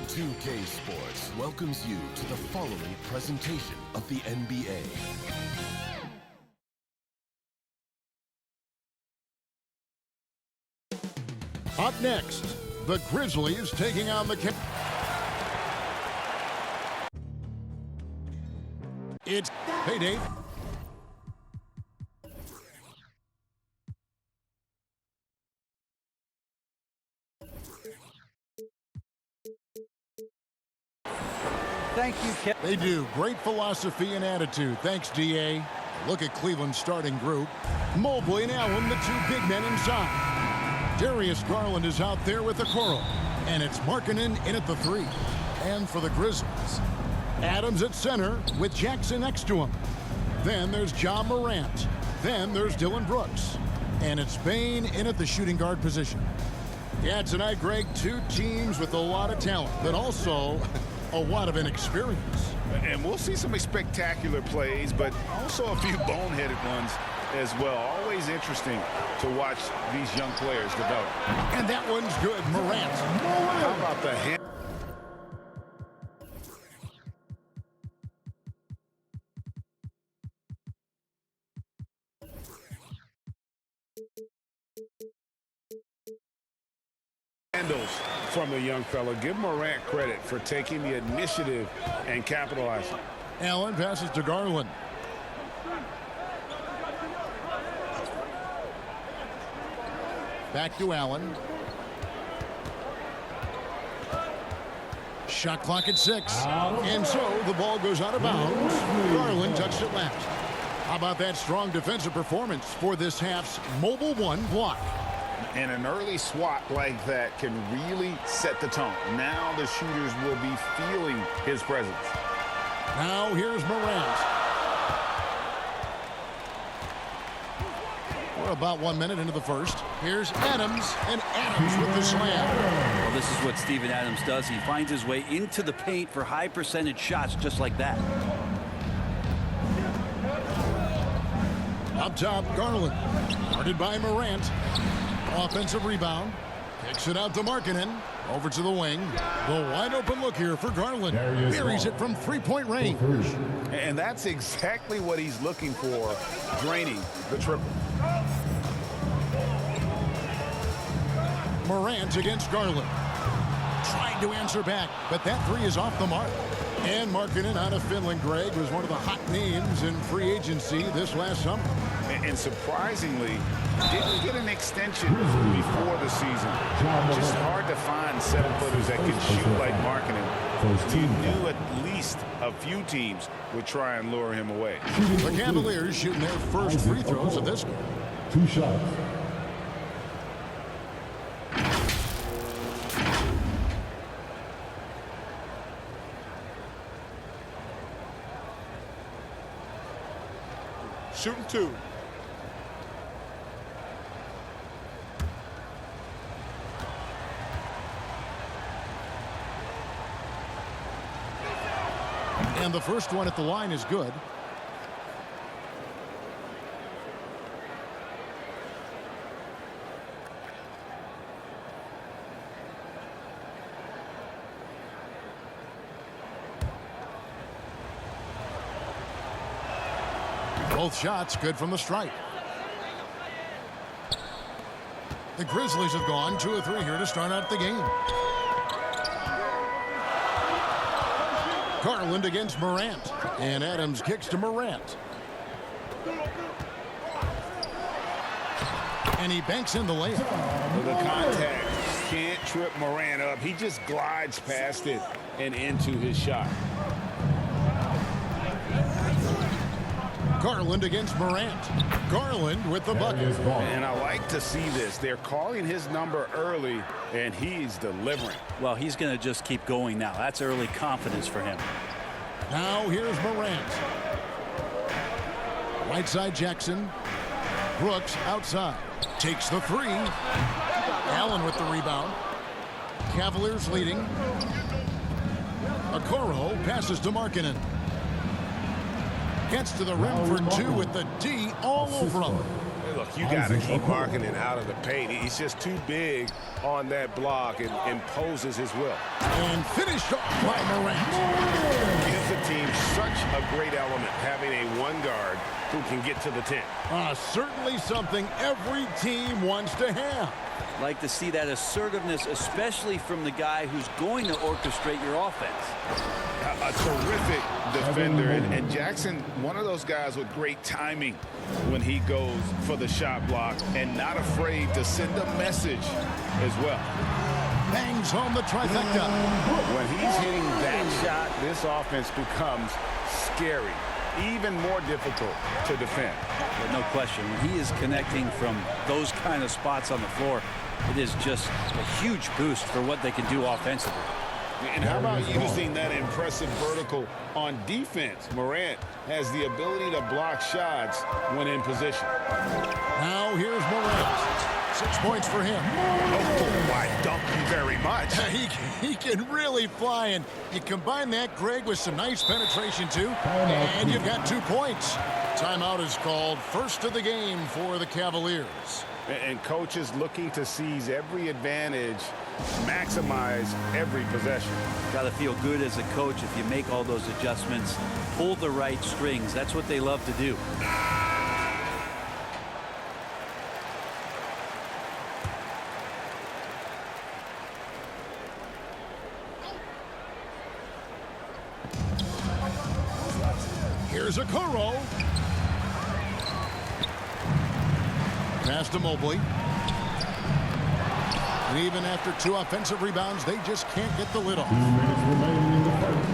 2K Sports welcomes you to the following presentation of the NBA. Up next, the Grizzlies taking on the It's hey Dave. Thank you, Kevin. They do. Great philosophy and attitude. Thanks, DA. Look at Cleveland's starting group. Mobley and Allen, the two big men inside. Darius Garland is out there with the Okoro. And it's Markkanen in at the 3. And for the Grizzlies, Adams at center with Jackson next to him. Then there's Ja Morant. Then there's Dillon Brooks. And it's Bane in at the shooting guard position. Yeah, tonight, Greg, two teams with a lot of talent, but also a lot of inexperience. And we'll see some spectacular plays, but also a few boneheaded ones as well. Always interesting to watch these young players develop. And that one's good. Morant. How about the hand? Handles from the young fella. Give Morant credit for taking the initiative and capitalizing. Allen passes to Garland. Back to Allen. Shot clock at 6. And so the ball goes out of bounds. Garland touched it last. How about that strong defensive performance for this half's Mobile One block? And an early swat like that can really set the tone. Now the shooters will be feeling his presence. Now here's Morant. We're about 1 minute into the first. Here's Adams, and Adams with the slam. Well, this is what Steven Adams does. He finds his way into the paint for high percentage shots just like that. Up top, Garland. Guarded by Morant. Offensive rebound. Kicks it out to Markkanen. Over to the wing. The wide open look here for Garland. Buries it from three-point range. And that's exactly what he's looking for, draining the triple. Morant against Garland. Trying to answer back, but that three is off the mark. And Markkanen out of Finland, Greg, was one of the hot names in free agency this last summer. And surprisingly, didn't get an extension before the season. Just hard to find seven-footers that can shoot like Markkanen. You knew at least a few teams would try and lure him away. The Cavaliers shooting their first free throws of this game. 2 shots. Shooting 2. And the first one at the line is good. Both shots good from the stripe. The Grizzlies have gone 2 of 3 here to start out the game. Garland against Morant. And Adams kicks to Morant. And he banks in the layup. The contact can't trip Morant up. He just glides past it and into his shot. Garland against Morant. Garland with the bucket. And I like to see this. They're calling his number early, and he's delivering. Well, he's going to just keep going now. That's early confidence for him. Now here's Morant. Right side Jackson. Brooks outside. Takes the 3. Allen with the rebound. Cavaliers leading. Okoro passes to Markkanen. Gets to the rim for 2 with the D all over him. Look, you got to keep Markkanen out of the paint. He's just too big on that block and imposes his will. And finished off by Morant. Gives the team such a great element, having a one guard who can get to the 10. Certainly something every team wants to have. Like to see that assertiveness, especially from the guy who's going to orchestrate your offense. A terrific defender, and Jackson, one of those guys with great timing when he goes for the shot block and not afraid to send a message as well. Bangs home the trifecta. When he's hitting that shot, this offense becomes scary, even more difficult to defend. But no question, when he is connecting from those kind of spots on the floor, it is just a huge boost for what they can do offensively. And how about using that impressive vertical on defense? Morant has the ability to block shots when in position. Now here's Morant. 6 points for him. Oh, why, thank you very much. He can really fly, and you combine that, Greg, with some nice penetration, too, and you've got 2 points. Timeout is called. First of the game for the Cavaliers. And coaches looking to seize every advantage, maximize every possession. Got to feel good as a coach if you make all those adjustments, pull the right strings. That's what they love to do. Here's Okoro. Pass to Mobley. And even after 2 offensive rebounds, they just can't get the lid off. 2 minutes remaining in the first.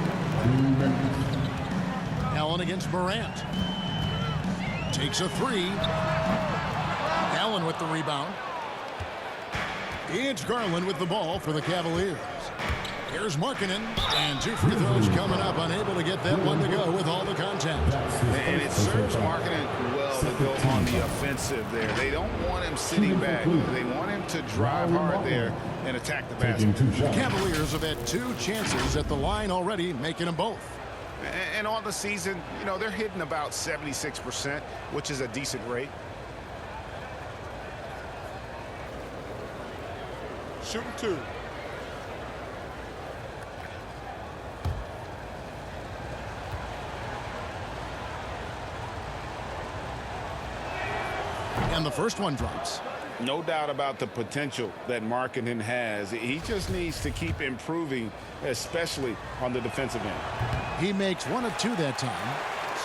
2 minutes. Allen against Morant. Takes a 3. Allen with the rebound. It's Garland with the ball for the Cavaliers. Here's Markkanen, and 2 free throws coming up, unable to get that one to go with all the contact. And it serves Markkanen well to go on the offensive there. They don't want him sitting back. They want him to drive hard there and attack the basket. The Cavaliers have had 2 chances at the line already, making them both. And on the season, you know, they're hitting about 76%, which is a decent rate. Shooting 2. And the first one drops. No doubt about the potential that Markkanen has. He just needs to keep improving, especially on the defensive end. He makes 1 of 2 that time.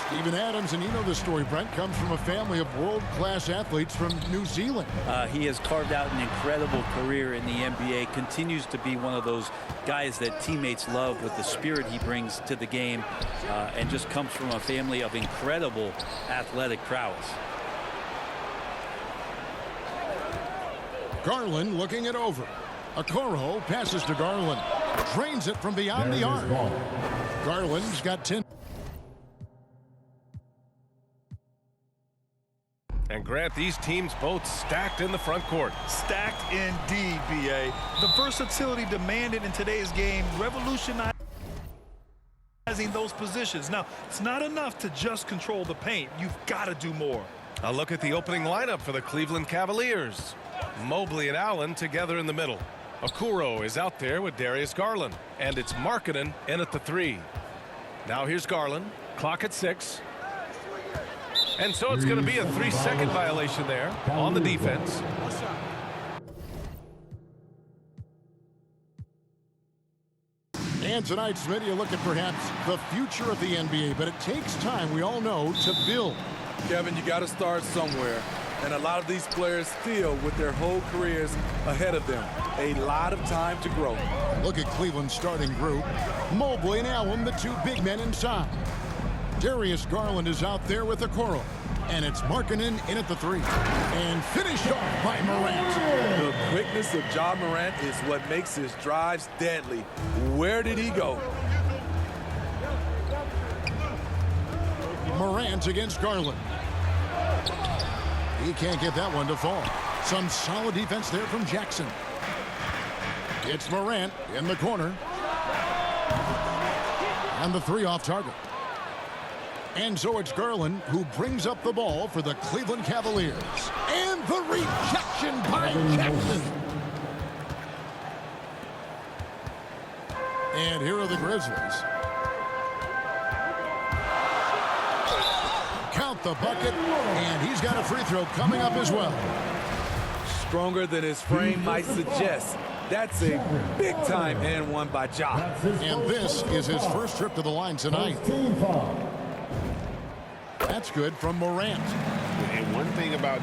Steven Adams, and you know the story, Brent, comes from a family of world-class athletes from New Zealand. He has carved out an incredible career in the NBA, continues to be one of those guys that teammates love with the spirit he brings to the game, and just comes from a family of incredible athletic prowess. Garland looking it over. Okoro passes to Garland. Drains it from beyond the arc. Garland's got 10. And Grant, these teams both stacked in the front court. Stacked indeed, B.A. The versatility demanded in today's game, revolutionizing those positions. Now, it's not enough to just control the paint. You've got to do more. A look at the opening lineup for the Cleveland Cavaliers. Mobley and Allen together in the middle. Okoro is out there with Darius Garland. And it's Markkanen in at the 3. Now here's Garland. Clock at 6. And so it's going to be a 3-second violation there on the defense. And tonight, Smitty, you look at perhaps the future of the NBA, but it takes time, we all know, to build. Kevin, you got to start somewhere. And a lot of these players still with their whole careers ahead of them. A lot of time to grow. Look at Cleveland's starting group. Mobley and Allen, the 2 big men inside. Darius Garland is out there with Okoro. And it's Markkanen in at the 3. And finished off by Morant. The quickness of Ja Morant is what makes his drives deadly. Where did he go? Morant against Garland. He can't get that one to fall. Some solid defense there from Jackson. It's Morant in the corner. And the 3 off target. And so it's Garland who brings up the ball for the Cleveland Cavaliers. And the rejection by Jackson. And here are the Grizzlies. Count the bucket, and he's got a free throw coming up as well. Stronger than his frame might suggest. That's a big-time and one by Ja. And this is his first trip to the line tonight. That's good from Morant. And one thing about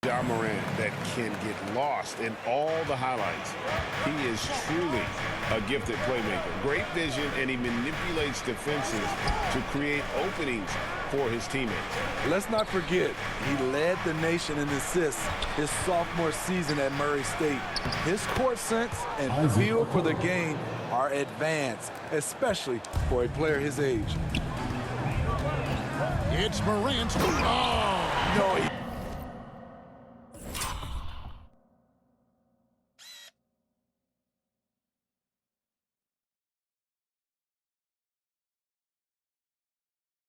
Ja Morant that can get lost in all the highlights. He is truly a gifted playmaker. Great vision, and he manipulates defenses to create openings for his teammates. Let's not forget, he led the nation in assists his sophomore season at Murray State. His court sense and feel for the game are advanced, especially for a player his age. It's Morant. Oh! No,